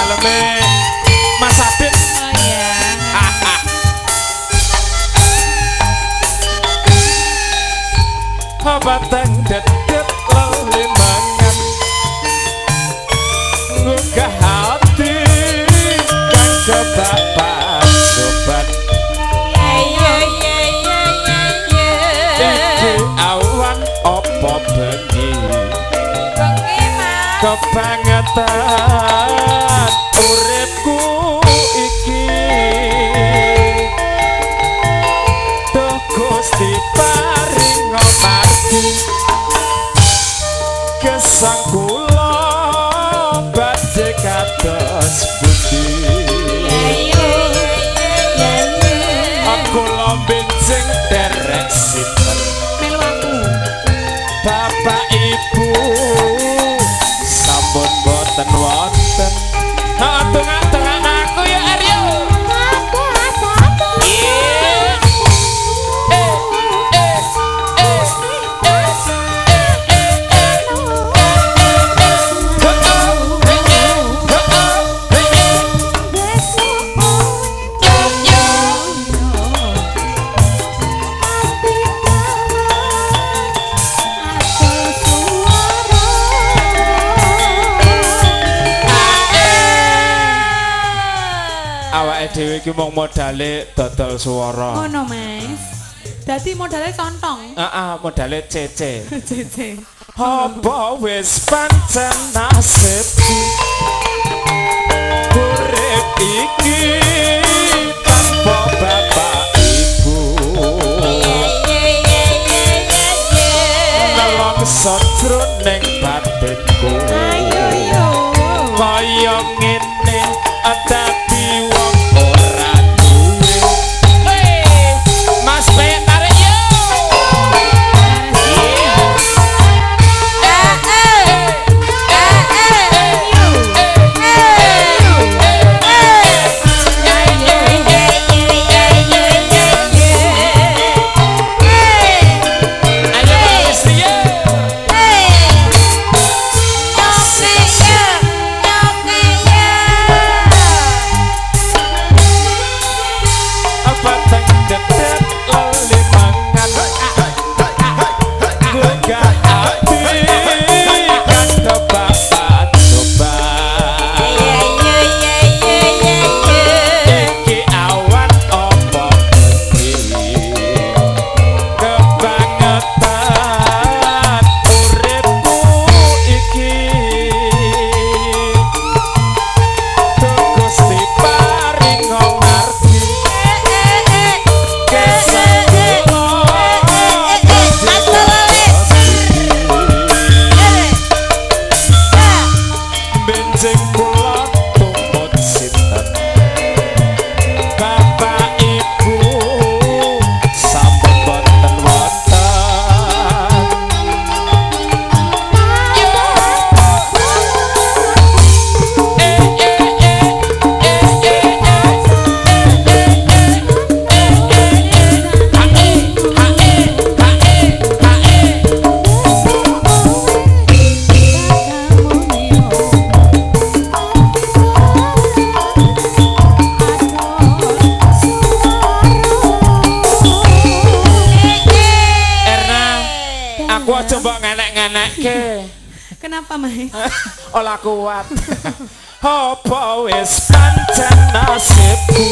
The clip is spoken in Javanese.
daleme Mas Adit. Oh iya. Batang dedet lelimangan nggugah hati kang kebapak sobat. Iki awan opo bengi kebangetan uripku iki duh Gusti paring margi gesang kula badhe kados budi aku lombenjing derek sinten Melu aku. Bapak Ibu sampun boten wonten tengah-tengah aku ya Aryo. Awake dhewe iki mung modale dodol swara. Ngono, Mas. Dadi modalnya contong. Heeh, modale cece. Cece. Apa wis pancen nasibku urip iki tanpa bapak ibu nelongso jroning batinku kaya ngene tapi wong ora duwe. Mas Pek tarik yo. Coba ngenek-ngenekke. Kenapa, Mas? Olah kuat. Apa wis pancen nasibku